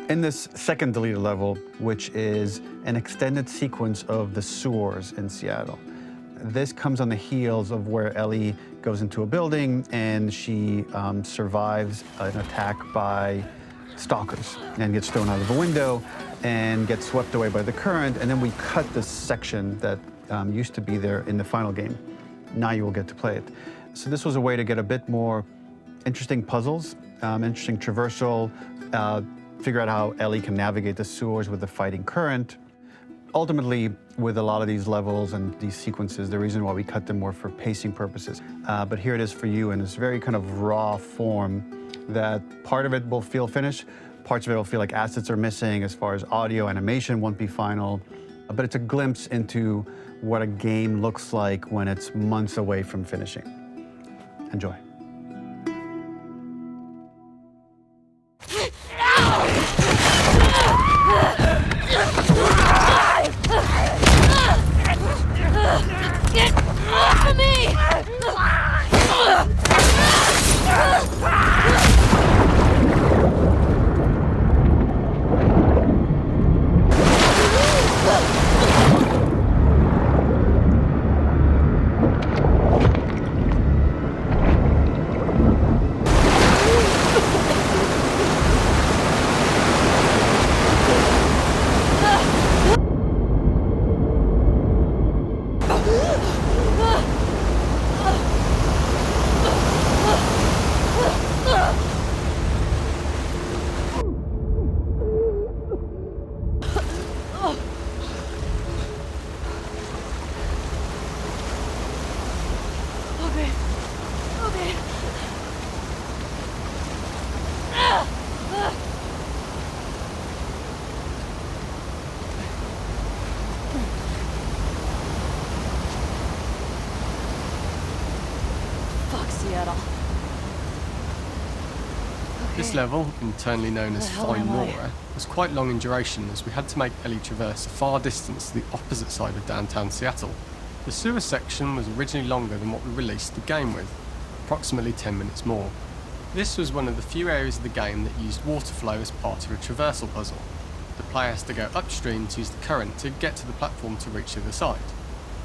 In this second deleted level, which is an extended sequence of the sewers in Seattle, this comes on the heels of where Ellie goes into a building and she survives an attack by stalkers and gets thrown out of a window and gets swept away by the current. And then we cut this section that used to be there in the final game. Now you will get to play it. So this was a way to get a bit more interesting puzzles, interesting traversal, figure out how Ellie can navigate the sewers with the fighting current. Ultimately, with a lot of these levels and these sequences, the reason why we cut them were for pacing purposes. But here it is for you in this very kind of raw form that part of it will feel finished, parts of it will feel like assets are missing as far as audio, animation won't be final. But it's a glimpse into what a game looks like when it's months away from finishing. Enjoy. Get off of me! Seattle. Okay. This level, internally known as Fine Mora, was quite long in duration as we had to make Ellie traverse a far distance to the opposite side of downtown Seattle. The sewer section was originally longer than what we released the game with, approximately 10 minutes more. This was one of the few areas of the game that used water flow as part of a traversal puzzle. The player has to go upstream to use the current to get to the platform to reach the other side.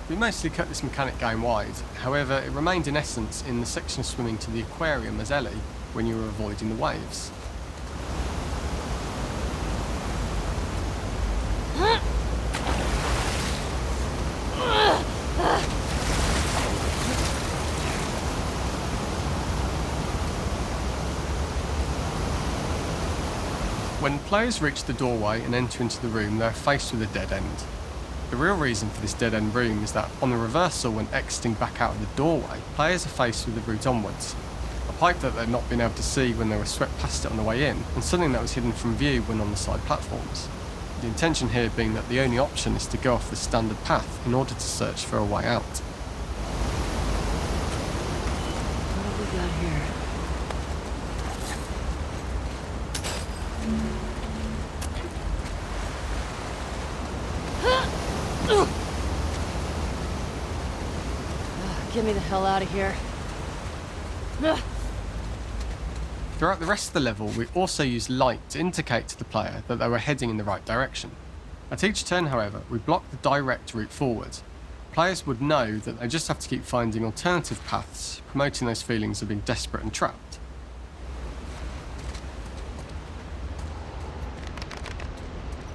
We mostly cut this mechanic game-wide, however it remained in essence in the section swimming to the aquarium as Ellie when you were avoiding the waves. When players reach the doorway and enter into the room, they're faced with a dead end. The real reason for this dead-end room is that on the reversal when exiting back out of the doorway, players are faced with the route onwards. A pipe that they'd not been able to see when they were swept past it on the way in, and something that was hidden from view when on the side platforms. The intention here being that the only option is to go off the standard path in order to search for a way out. What have we got here? Get me the hell out of here. Throughout the rest of the level, we also used light to indicate to the player that they were heading in the right direction. At each turn, however, we blocked the direct route forward. Players would know that they just have to keep finding alternative paths, promoting those feelings of being desperate and trapped.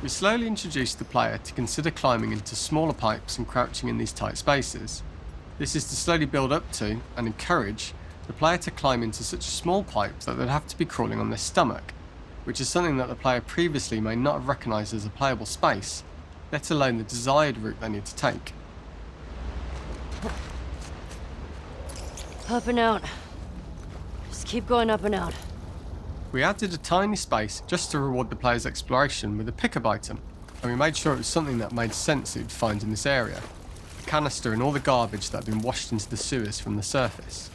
We slowly introduced the player to consider climbing into smaller pipes and crouching in these tight spaces. This is to slowly build up to, and encourage, the player to climb into such small pipes that they'd have to be crawling on their stomach, which is something that the player previously may not have recognised as a playable space, let alone the desired route they need to take. Up and out. Just keep going up and out. We added a tiny space just to reward the player's exploration with a pickup item, and we made sure it was something that made sense that you'd find in this area. A canister and all the garbage that had been washed into the sewers from the surface.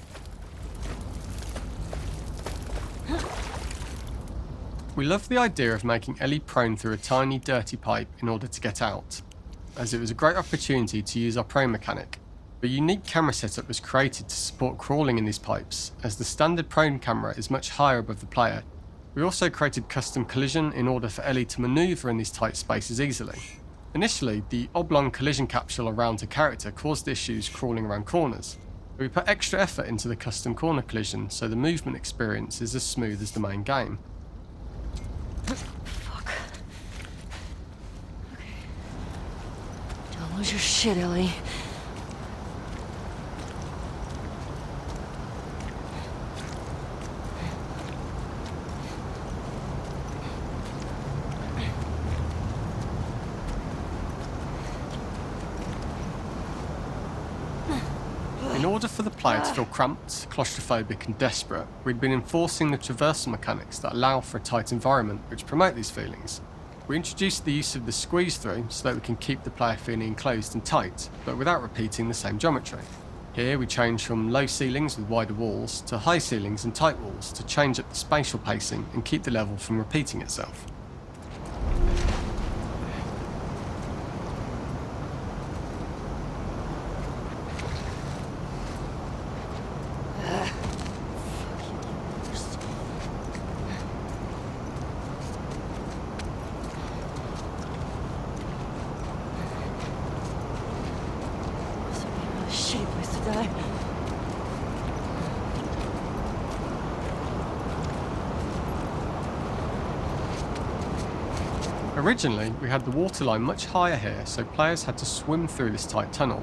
We loved the idea of making Ellie prone through a tiny dirty pipe in order to get out, as it was a great opportunity to use our prone mechanic. A unique camera setup was created to support crawling in these pipes, as the standard prone camera is much higher above the player, We also created custom collision in order for Ellie to manoeuvre in these tight spaces easily. Initially, the oblong collision capsule around her character caused issues crawling around corners. We put extra effort into the custom corner collision so the movement experience is as smooth as the main game. Fuck. Okay. Don't lose your shit, Ellie. In order for the player to feel cramped, claustrophobic and desperate, we'd been enforcing the traversal mechanics that allow for a tight environment which promote these feelings. We introduced the use of the squeeze through so that we can keep the player feeling enclosed and tight, but without repeating the same geometry. Here we change from low ceilings with wider walls to high ceilings and tight walls to change up the spatial pacing and keep the level from repeating itself. Shitty place to die. Originally, we had the waterline much higher here, so players had to swim through this tight tunnel.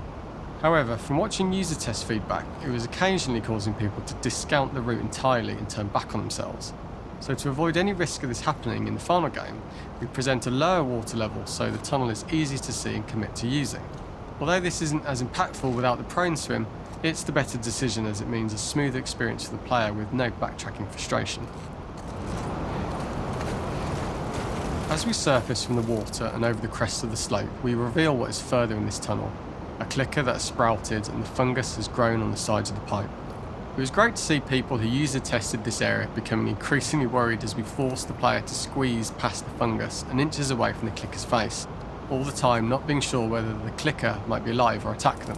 However, from watching user test feedback, it was occasionally causing people to discount the route entirely and turn back on themselves. So to avoid any risk of this happening in the final game, we present a lower water level so the tunnel is easy to see and commit to using. Although this isn't as impactful without the prone swim, it's the better decision as it means a smoother experience for the player with no backtracking frustration. As we surface from the water and over the crest of the slope, we reveal what is further in this tunnel. A clicker that has sprouted and the fungus has grown on the sides of the pipe. It was great to see people who user tested this area becoming increasingly worried as we forced the player to squeeze past the fungus and inches away from the clicker's face, all the time not being sure whether the clicker might be alive or attack them.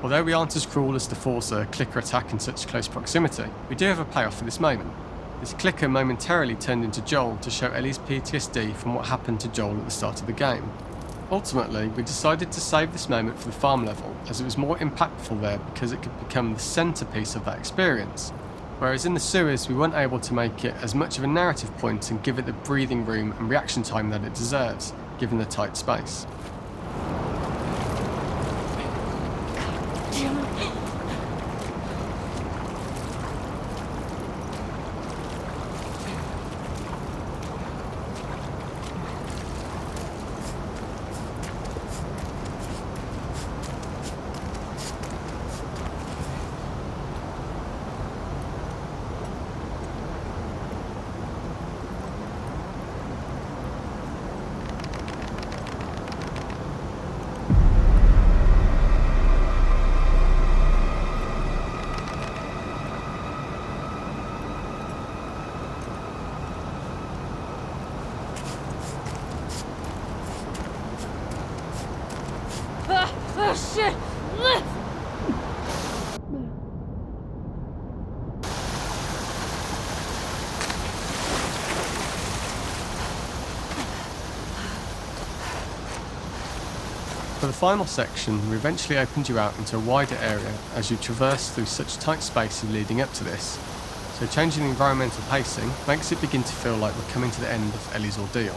Although we aren't as cruel as to force a clicker attack in such close proximity, we do have a payoff for this moment. This clicker momentarily turned into Joel to show Ellie's PTSD from what happened to Joel at the start of the game. Ultimately, we decided to save this moment for the farm level, as it was more impactful there because it could become the centrepiece of that experience. Whereas in the sewers, we weren't able to make it as much of a narrative point and give it the breathing room and reaction time that it deserves, given the tight space. Damn it. Oh, shit! For the final section, we eventually opened you out into a wider area as you traverse through such tight spaces leading up to this. So changing the environmental pacing makes it begin to feel like we're coming to the end of Ellie's ordeal.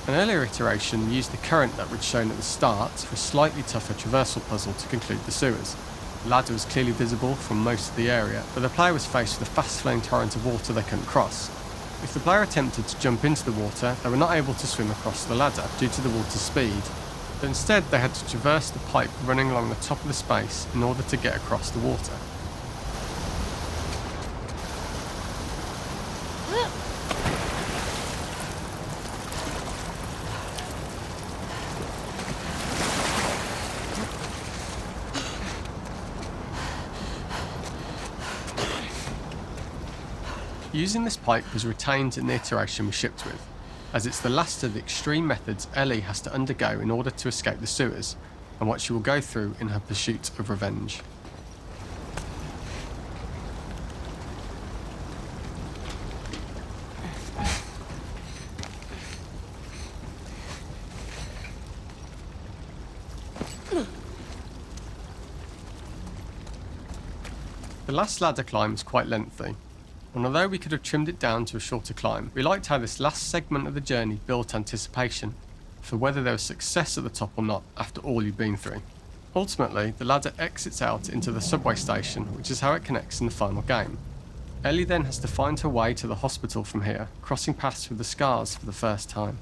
An earlier iteration used the current that we'd shown at the start for a slightly tougher traversal puzzle to conclude the sewers. The ladder was clearly visible from most of the area, but the player was faced with a fast-flowing torrent of water they couldn't cross. If the player attempted to jump into the water, they were not able to swim across the ladder due to the water's speed, but instead they had to traverse the pipe running along the top of the space in order to get across the water. Using this pipe was retained in the iteration we shipped with, as it's the last of the extreme methods Ellie has to undergo in order to escape the sewers, and what she will go through in her pursuit of revenge. The last ladder climb was quite lengthy, and although we could have trimmed it down to a shorter climb, we liked how this last segment of the journey built anticipation for whether there was success at the top or not after all you've been through. Ultimately, the ladder exits out into the subway station, which is how it connects in the final game. Ellie then has to find her way to the hospital from here, crossing paths with the scars for the first time.